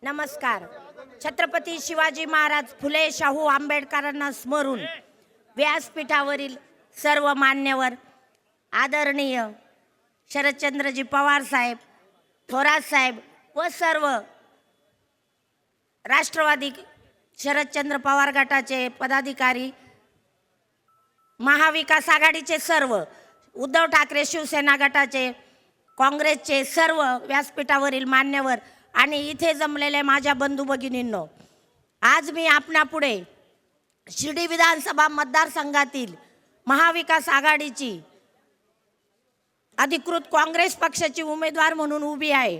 नमस्कार. छत्रपती शिवाजी महाराज फुले शाहू आंबेडकरांना स्मरून व्यासपीठावरील सर्व मान्यवर, आदरणीय शरदचंद्रजी पवार साहेब, थोरात साहेब व सर्व राष्ट्रवादी शरदचंद्र पवार गटाचे पदाधिकारी, महाविकास आघाडीचे सर्व, उद्धव ठाकरे शिवसेना गटाचे, काँग्रेसचे सर्व व्यासपीठावरील मान्यवर आणि इथे जमलेले माझ्या बंधू भगिनींनो, आज मी आपणापुढे शिर्डी विधानसभा मतदारसंघातील महाविकास आघाडीची अधिकृत काँग्रेस पक्षाची उमेदवार म्हणून उभी आहे.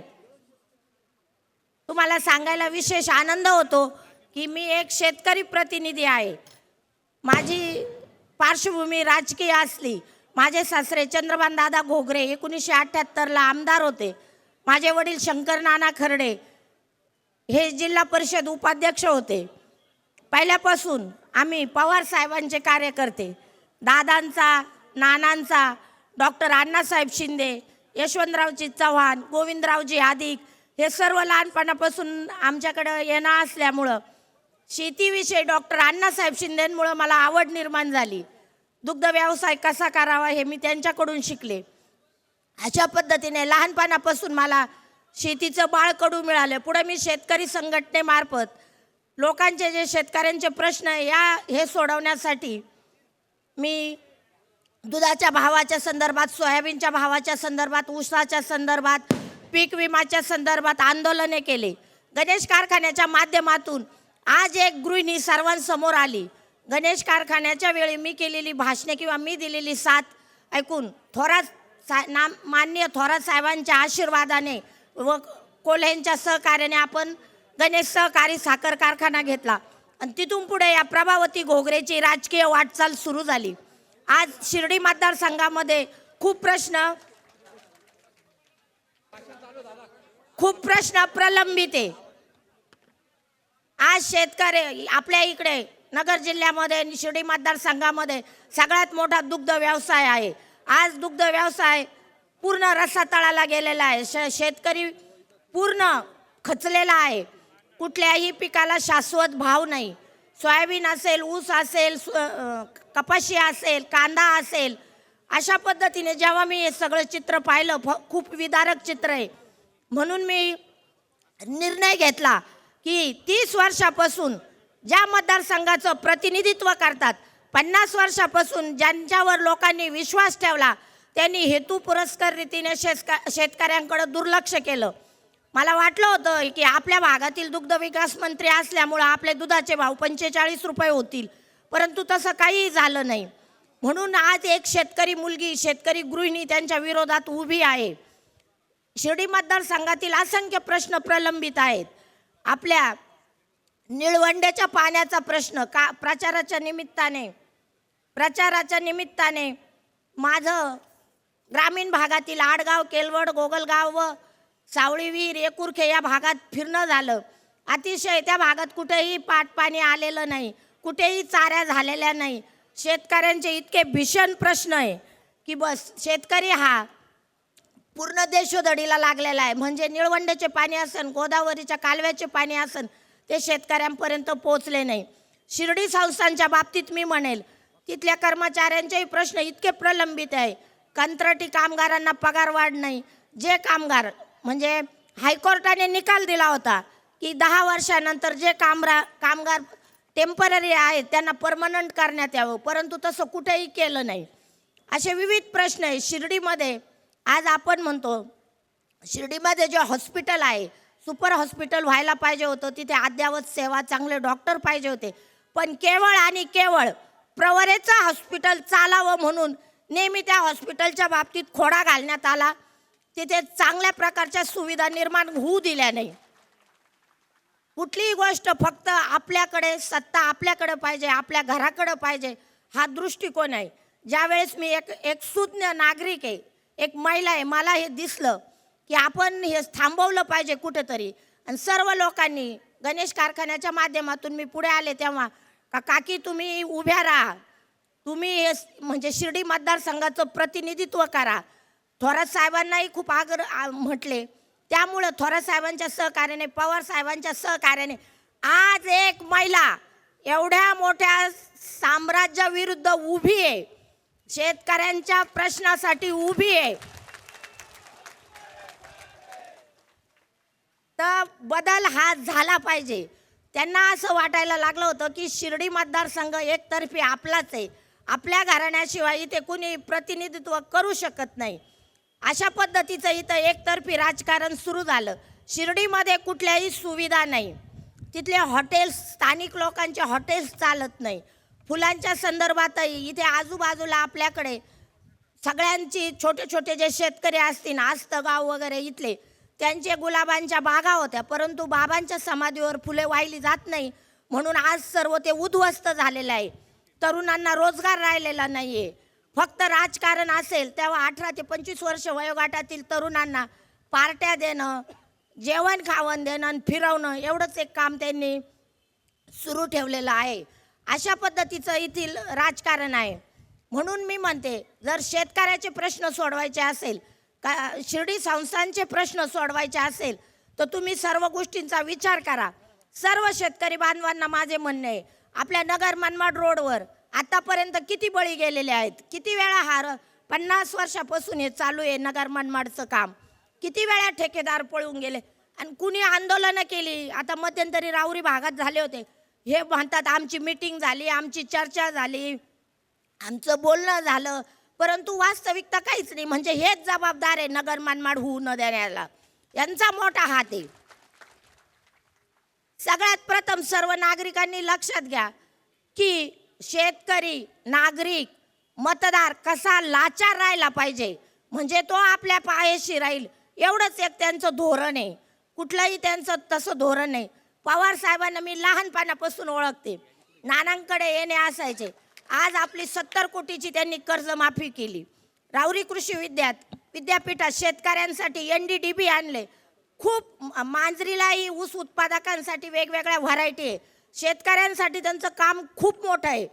तुम्हाला सांगायला विशेष आनंद होतो की मी एक शेतकरी प्रतिनिधी आहे. माझी पार्श्वभूमी राजकीय असली, माझे सासरे चंद्रभान दादा घोगरे 1978ला आमदार होते. माझे वडील शंकर नाना खर्डे हे जिल्हा परिषद उपाध्यक्ष होते. पहिल्यापासून आम्ही पवार साहेबांचे कार्यकर्ते, दादांचा, नानांचा, डॉक्टर अण्णासाहेब शिंदे, यशवंतरावजी चव्हाण, गोविंदरावजी आदिक हे सर्व लहानपणापासून आमच्याकडं येणं असल्यामुळं शेतीविषयी डॉक्टर अण्णासाहेब शिंदेंमुळं मला आवड निर्माण झाली. दुग्ध व्यवसाय कसा करावा हे मी त्यांच्याकडून शिकले. अशा पद्धतीने लहानपणापासून मला शेतीचं बाळकडू मिळालं. पुढे मी शेतकरी संघटनेमार्फत लोकांचे जे शेतकऱ्यांचे प्रश्न हे सोडवण्यासाठी मी दुधाच्या भावाच्या संदर्भात, सोयाबीनच्या भावाच्या संदर्भात, ऊसाच्या संदर्भात, पीक विम्याच्या संदर्भात आंदोलने केले. गणेश कारखान्याच्या माध्यमातून आज एक गृहिणी सर्वांसमोर आली. गणेश कारखान्याच्या वेळी मी केलेली भाषणे किंवा मी दिलेली साथ ऐकून माननीय थोरात साहेबांच्या आशीर्वादाने व कोल्हेंच्या सहकार्याने आपण गणेश सहकारी साखर कारखाना घेतला आणि तिथून पुढे या प्रभावती घोगरेची राजकीय वाटचाल सुरू झाली. आज शिर्डी मतदारसंघामध्ये खूप प्रश्न प्रलंबित आहे. आज शेतकरी आपल्या इकडे नगर जिल्ह्यामध्ये शिर्डी मतदारसंघामध्ये सगळ्यात मोठा दुग्ध व्यवसाय आहे. आज दुग्ध व्यवसाय पूर्ण रसातळाला गेलेला आहे. शेतकरी पूर्ण खचलेला आहे. कुठल्याही पिकाला शाश्वत भाव नाही. सोयाबीन असेल, ऊस असेल, कपाशी असेल, कांदा असेल, अशा पद्धतीने जेव्हा मी हे सगळं चित्र पाहिलं, खूप विदारक चित्र आहे. म्हणून मी निर्णय घेतला की 30 वर्षापासून ज्या मतदारसंघाचं प्रतिनिधित्व करतात, 50 वर्षापासून ज्यांच्यावर लोकांनी विश्वास ठेवला, त्यांनी हेतू पुरस्कार रीतीने शेतकऱ्यांकडे दुर्लक्ष केलं. मला वाटलं होतं की आपल्या भागातील दुग्ध विकास मंत्री असल्यामुळं आपले दुधाचे भाव 45 रुपये होतील, परंतु तसं काहीही झालं नाही. म्हणून आज एक शेतकरी मुलगी, शेतकरी गृहिणी त्यांच्या विरोधात उभी आहे. शिर्डी मतदारसंघातील असंख्य प्रश्न प्रलंबित आहेत. आपल्या निळवंडेच्या पाण्याचा प्रश्न प्रचाराच्या निमित्ताने माझं ग्रामीण भागातील आडगाव, केलवड, गोगलगाव व सावळीवीर, एकुरखे या भागात फिरणं झालं. अतिशय त्या भागात कुठेही पाणी आलेलं नाही, कुठेही चाऱ्या झालेल्या नाही. शेतकऱ्यांचे इतके भीषण प्रश्न आहे की बस शेतकरी हा पूर्ण देशोधडीला लागलेला आहे. म्हणजे निळवंडेचे पाणी असन, गोदावरीच्या कालव्याचे पाणी असन, ते शेतकऱ्यांपर्यंत पोचले नाही. शिर्डी संस्थांच्या बाबतीत मी म्हणेल, तिथल्या कर्मचाऱ्यांचेही प्रश्न इतके प्रलंबित आहे. कंत्राटी कामगारांना पगार वाढ नाही. जे कामगार म्हणजे हायकोर्टाने निकाल दिला होता की 10 वर्षानंतर जे कामगार टेम्पररी आहेत त्यांना परमनंट करण्यात यावं, परंतु तसं कुठेही केलं नाही. असे विविध प्रश्न आहे शिर्डीमध्ये. आज आपण म्हणतो शिर्डीमध्ये जे हॉस्पिटल आहे, सुपर हॉस्पिटल व्हायला पाहिजे होतं. तिथे अद्ययावत सेवा, चांगले डॉक्टर पाहिजे होते. पण केवळ आणि केवळ प्रवरेचं हॉस्पिटल चालावं म्हणून नेहमी त्या हॉस्पिटलच्या बाबतीत खोडा घालण्यात आला. तिथे चांगल्या प्रकारच्या सुविधा निर्माण होऊ दिल्या नाही. कुठलीही गोष्ट फक्त आपल्याकडे, सत्ता आपल्याकडे पाहिजे, आपल्या घराकडे पाहिजे, हा दृष्टिकोन आहे. ज्यावेळेस मी एक सुज्ञ नागरिक आहे, एक महिला आहे, मला हे दिसलं की आपण हे थांबवलं पाहिजे कुठेतरी. आणि सर्व लोकांनी गणेश कारखान्याच्या माध्यमातून मी पुढे आले तेव्हा काकी तुम्ही उभ्या राहा, तुम्ही हे म्हणजे शिर्डी मतदारसंघाचं प्रतिनिधित्व करा. थोरात साहेबांनाही खूप म्हटले त्यामुळं थोरात साहेबांच्या सहकार्याने, पवार साहेबांच्या सहकार्याने आज एक महिला एवढ्या मोठ्या साम्राज्याविरुद्ध उभी आहे, शेतकऱ्यांच्या प्रश्नासाठी उभी आहे. तर बदल हा झाला पाहिजे. त्यांना असं वाटायला लागलं होतं की शिर्डी मतदारसंघ एकतर्फी आपलाच आहे, आपल्या घराण्याशिवाय इथे कुणी प्रतिनिधित्व करू शकत नाही. अशा पद्धतीचं इथं एकतर्फी राजकारण सुरू झालं. शिर्डीमध्ये कुठल्याही सुविधा नाही, तिथले हॉटेल्स, स्थानिक लोकांचे हॉटेल्स चालत नाही. फुलांच्या संदर्भातही इथे आजूबाजूला आपल्याकडे सगळ्यांची छोटे छोटे जे शेतकरी असतील, आस्तगाव वगैरे इथले, त्यांचे गुलाबांच्या बागा होत्या, परंतु बाबांच्या समाधीवर फुले वाहिली जात नाही म्हणून आज सर्व ते उद्ध्वस्त झालेलं आहे. तरुणांना रोजगार राहिलेला नाही आहे. फक्त राजकारण असेल तेव्हा 18 ते 25 वर्ष वयोगटातील तरुणांना पार्ट्या देणं, जेवण खावण देणं आणि फिरवणं एवढंच एक काम त्यांनी सुरू ठेवलेलं आहे. अशा पद्धतीचं येथील राजकारण आहे. म्हणून मी म्हणते, जर शेतकऱ्याचे प्रश्न सोडवायचे असेल, का शिर्डी संस्थांचे प्रश्न सोडवायचे असेल, तर तुम्ही सर्व गोष्टींचा विचार करा. सर्व शेतकरी बांधवांना माझे म्हणणे आहे, आपल्या नगर मनमाड रोडवर आतापर्यंत किती बळी गेलेले आहेत, किती वेळा 50 वर्षापासून हे चालू आहे नगर मनमाडचं काम, किती वेळा ठेकेदार पळून गेले आणि कुणी आंदोलनं केली. आता मध्यंतरी राहुरी भागात झाले होते, हे म्हणतात आमची मीटिंग झाली, आमची चर्चा झाली, आमचं बोलणं झालं, परंतु वास्तविकता काहीच नाही. म्हणजे हेच जबाबदार आहे नगर मनमाड होऊ न देण्याला, यांचा मोठा हात आहे. सगळ्यात प्रथम सर्व नागरिकांनी लक्षात घ्या की शेतकरी, नागरिक, मतदार कसा लाचार राहिला पाहिजे, म्हणजे तो आपल्या पायाशी राहील, एवढंच एक त्यांचं धोरण आहे. कुठलंही त्यांचं तसं धोरण नाही. पवार साहेबांना मी लहानपणापासून ओळखते, नानांकडे येणे असायचे. आज आपली 70 कोटीची त्यांनी कर्जमाफी केली. राहुरी कृषी विद्यापीठात शेतकऱ्यांसाठी NDDB आणले. खूप मांजरीलाही ऊस उत्पादकांसाठी वेगवेगळ्या व्हरायटी आहे. शेतकऱ्यांसाठी त्यांचं काम खूप मोठं आहे,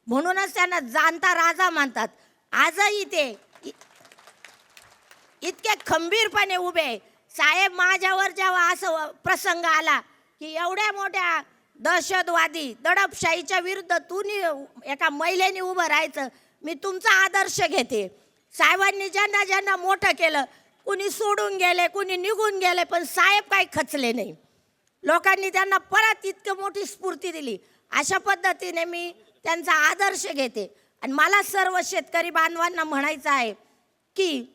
म्हणूनच त्यांना जाणता राजा म्हणतात. आजही ते इतके खंबीरपणे उभे. साहेब, माझ्यावर जेव्हा असं प्रसंग आला की एवढ्या मोठ्या दहशतवादी दडपशाहीच्या विरुद्ध तुम्ही एका महिलेने उभं राहायचं, मी तुमचा आदर्श घेते. साहेबांनी ज्यांना ज्यांना मोठं केलं, कुणी सोडून गेले, कुणी निघून गेले, पण साहेब काही खचले नाही. लोकांनी त्यांना परत इतकी मोठी स्फूर्ती दिली. अशा पद्धतीने मी त्यांचा आदर्श घेते. आणि मला सर्व शेतकरी बांधवांना म्हणायचं आहे की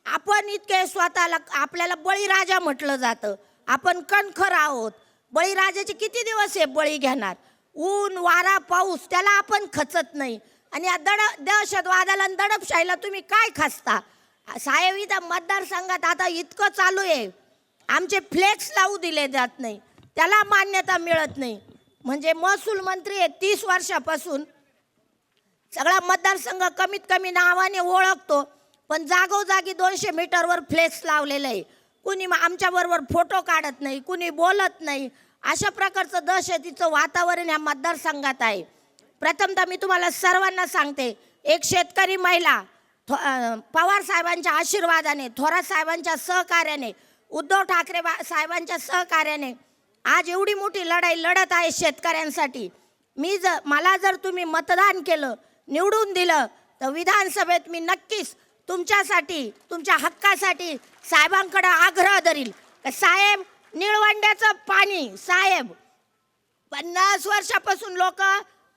आपण इतके स्वतःला, आपल्याला बळीराजा म्हटलं जातं, आपण कणखर आहोत. बळीराजाचे किती दिवस हे बळी घेणार, ऊन वारा पाऊस, त्याला आपण खचत नाही. आणि या दहशतवादाला आणि दडपशाहीला तुम्ही काय खचता. साहेब, इथं मतदारसंघात आता इतकं चालू आहे, आमचे फ्लेक्स लावू दिले जात नाही, त्याला मान्यता मिळत नाही. म्हणजे महसूल मंत्री आहे, 30 वर्षापासून सगळा मतदारसंघ कमीत कमी नावाने ओळखतो, पण जागोजागी 200 मीटरवर फ्लेक्स लावलेलं आहे. कुणी आमच्याबरोबर फोटो काढत नाही, कुणी बोलत नाही. अशा प्रकारचं दहशतीचं वातावरण या मतदारसंघात आहे. प्रथमतः मी तुम्हाला सर्वांना सांगते, एक शेतकरी महिला पवार साहेबांच्या आशीर्वादाने, थोरात साहेबांच्या सहकार्याने, उद्धव ठाकरे साहेबांच्या सहकार्याने आज एवढी मोठी लढाई लढत आहे शेतकऱ्यांसाठी. मला जर तुम्ही मतदान केलं, निवडून दिलं, तर विधानसभेत मी नक्कीच तुमच्यासाठी, तुमच्या हक्कासाठी साहेबांकडे आग्रह धरील. साहेब, निळवंड्याचं पाणी, साहेब 50 वर्षापासून लोक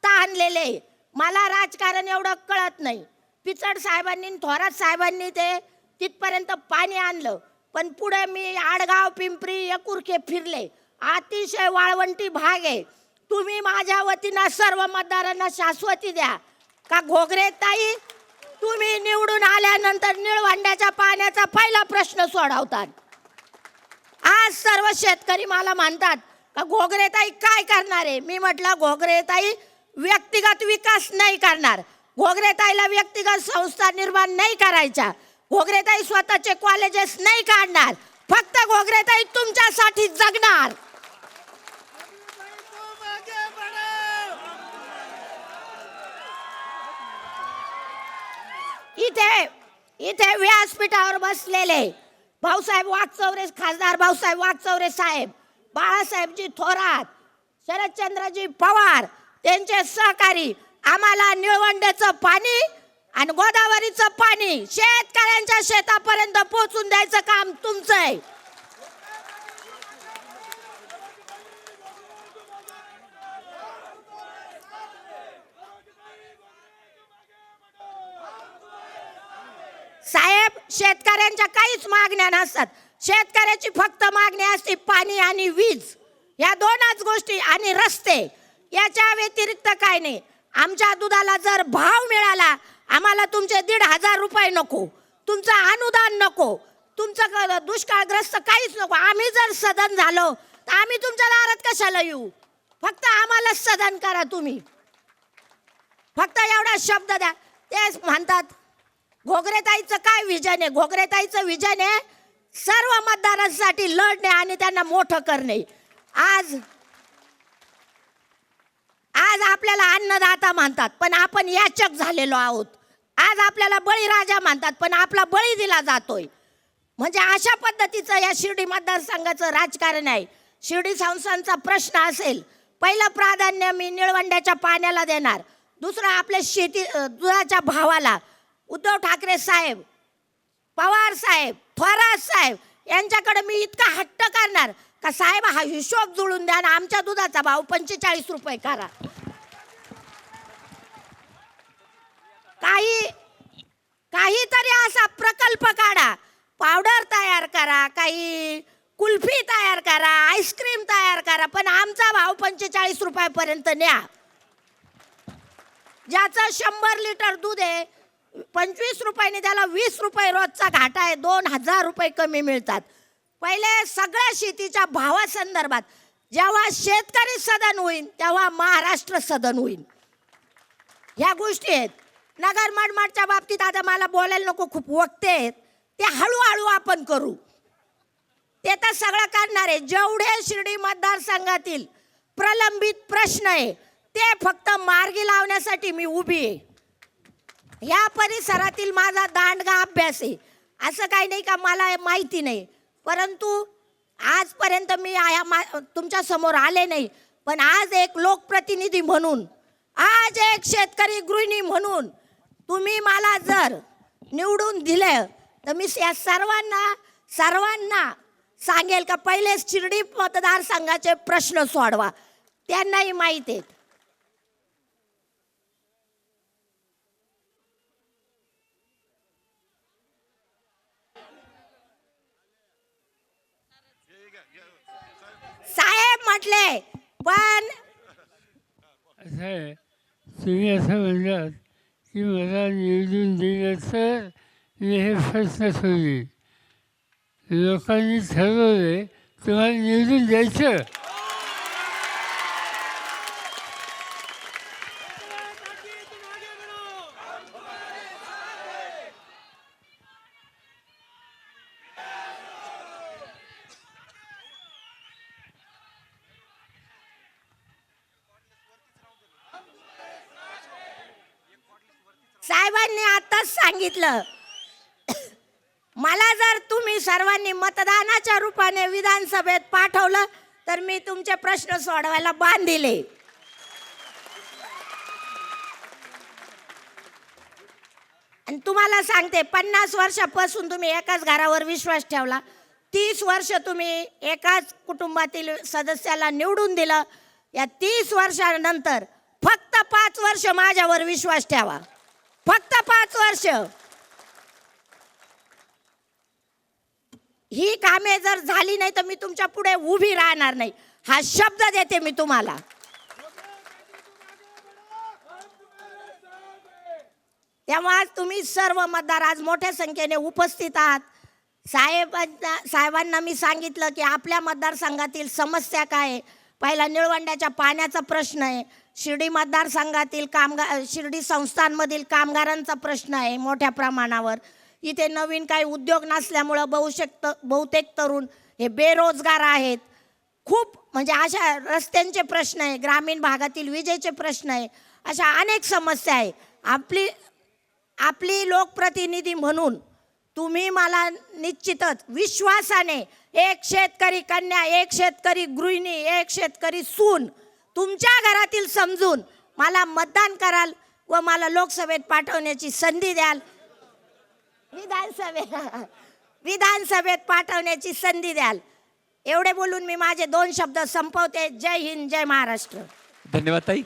ताणलेले, मला राजकारण एवढं कळत नाही. पिचड साहेबांनी, थोरात साहेबांनी ते तिथपर्यंत पाणी आणलं, पण पुढे मी आडगाव, पिंपरी, एकुर्खे फिरले. अतिशय वाळवंटी भाग आहे. तुम्ही माझ्या वतीनं सर्व मतदारांना शाश्वती द्या का घोगरे ताई, तुम्ही निवडून आल्यानंतर निळवंड्याच्या पाण्याचा पहिला प्रश्न सोडवतात. आज सर्व शेतकरी मला म्हणतात का घोगरेताई काय करणार आहे. मी म्हटलं, घोगरेताई व्यक्तिगत विकास नाही करणार, घोगरेताईला व्यक्तिगत संस्था निर्माण नाही करायच्या, घोगरेताई स्वतःचे कॉलेजेस नाही काढणार, फक्त घोगरेताई तुमच्यासाठी जगणार. इथे व्यासपीठावर बसलेले भाऊसाहेब वागचौरे, खासदार भाऊसाहेब वागचौरे साहेब, बाळासाहेबजी थोरात, शरदचंद्रजी पवार, त्यांचे सहकारी आम्हाला निळवंडेचं पाणी आणि गोदावरीचं पाणी शेतकऱ्यांच्या शेतापर्यंत पोहोचून द्यायचं काम तुमचं आहे. साहेब, शेतकऱ्यांच्या काहीच मागण्या नसतात. शेतकऱ्याची फक्त मागणी असते पाणी आणि वीज, या दोनच गोष्टी, आणि रस्ते. याच्या व्यतिरिक्त काय नाही. आमच्या दुधाला जर भाव मिळाला, आम्हाला तुमचे 1,500 रुपये नको, तुमचं अनुदान नको, तुमचं दुष्काळग्रस्त काहीच नको. आम्ही जर सदन झालो तर आम्ही तुमच्या दारात कशाला येऊ? फक्त आम्हाला सदन करा तुम्ही, फक्त एवढा शब्द द्या. तेच म्हणतात घोगरेताईचं काय विजन आहे? घोगरेताईचं विजन आहे सर्व मतदारांसाठी लढणे आणि त्यांना मोठं करणे. आज आपल्याला अन्नदाता म्हणतात, पण आपण याचक झालेलो आहोत. आज आपल्याला बळीराजा म्हणतात, पण आपला बळी दिला जातोय. म्हणजे अशा पद्धतीचं या शिर्डी मतदारसंघाचं राजकारण आहे. शिर्डी संस्थांचा प्रश्न असेल, पहिलं प्राधान्य मी निळवंड्याच्या पाण्याला देणार, दुसरं आपल्या शेती दुधाच्या भावाला. उद्धव ठाकरे साहेब, पवार साहेब, थोरात साहेब यांच्याकडे मी इतका हट्ट करणार का साहेब हा हिशोब जुळून द्या आणि आमच्या दुधाचा भाव 45 रुपये करा. काहीतरी असा प्रकल्प काढा, पावडर तयार करा, काही कुल्फी तयार करा, आईस्क्रीम तयार करा, पण आमचा भाव 45 रुपयापर्यंत न्या. ज्याचं 100 लिटर दूध आहे 25 रुपयाने, त्याला 20 रुपये रोजचा घाटा आहे, 2,000 रुपये कमी मिळतात. पहिले सगळ्या शेतीच्या भावासंदर्भात जेव्हा शेतकरी सदन होईल तेव्हा महाराष्ट्र सदन होईल. ह्या गोष्टी आहेत. नगर मनमाडच्या बाबतीत आता मला बोलायला नको, खूप वक्ते आहेत, ते हळूहळू आपण करू. ते तर सगळं करणार आहे. जेवढे शिर्डी मतदारसंघातील प्रलंबित प्रश्न आहे ते फक्त मार्गी लावण्यासाठी मी उभी आहे. या परिसरातील माझा दांडगा अभ्यास आहे. असं काही नाही का मला माहिती नाही, परंतु आजपर्यंत मी तुमच्या समोर आले नाही, पण आज एक लोकप्रतिनिधी म्हणून, आज एक शेतकरी गृहिणी म्हणून तुम्ही मला जर निवडून दिलं तर मी या सर्वांना सांगेल का पहिले शिर्डी मतदारसंघाचे प्रश्न सोडवा. त्यांनाही माहीत आहेत. साहेब म्हटले, पण असं आहे, तुम्ही असं म्हणलात की मला निवडून दिलं तर मी हे प्रश्न सोडले. लोकांनी ठरवले तुम्हाला निवडून द्यायचं. साहेबांनी आताच सांगितलं, मला जर तुम्ही सर्वांनी मतदानाच्या रूपाने विधानसभेत पाठवलं तर मी तुमचे प्रश्न सोडवायला बांधिले. आणि तुम्हाला सांगते 50 वर्षापासून तुम्ही एकाच घरावर विश्वास ठेवला, 30 वर्ष तुम्ही एकाच कुटुंबातील सदस्याला निवडून दिलं. या 30 वर्षानंतर फक्त 5 वर्ष माझ्यावर विश्वास ठेवा, फक्त 5 वर्ष. ही कामे जर झाली नाही तर मी तुमच्या पुढे उभी राहणार नाही, हा शब्द देते मी तुम्हाला. तेव्हा तुम्ही सर्व मतदार आज मोठ्या संख्येने उपस्थित आहात. साहेबांना मी सांगितलं की आपल्या मतदारसंघातील समस्या काय आहे. पहिला निळवंड्याच्या पाण्याचा प्रश्न आहे, शिर्डी मतदारसंघातील शिर्डी संस्थांमधील कामगारांचा प्रश्न आहे मोठ्या प्रमाणावर. इथे नवीन काही उद्योग नसल्यामुळं बहुतेक तरुण हे बेरोजगार आहेत. खूप म्हणजे अशा रस्त्यांचे प्रश्न आहे, ग्रामीण भागातील विजेचे प्रश्न आहे, अशा अनेक समस्या आहे. आपली लोकप्रतिनिधी म्हणून तुम्ही मला निश्चितच विश्वासाने एक शेतकरी कन्या, एक शेतकरी गृहिणी, एक शेतकरी सून तुमच्या घरातील समजून मला मतदान कराल व मला लोकसभेत पाठवण्याची संधी द्याल, विधानसभेत पाठवण्याची संधी द्याल. एवढे बोलून मी माझे 2 शब्द संपवते. जय हिंद, जय महाराष्ट्र. धन्यवाद ताई.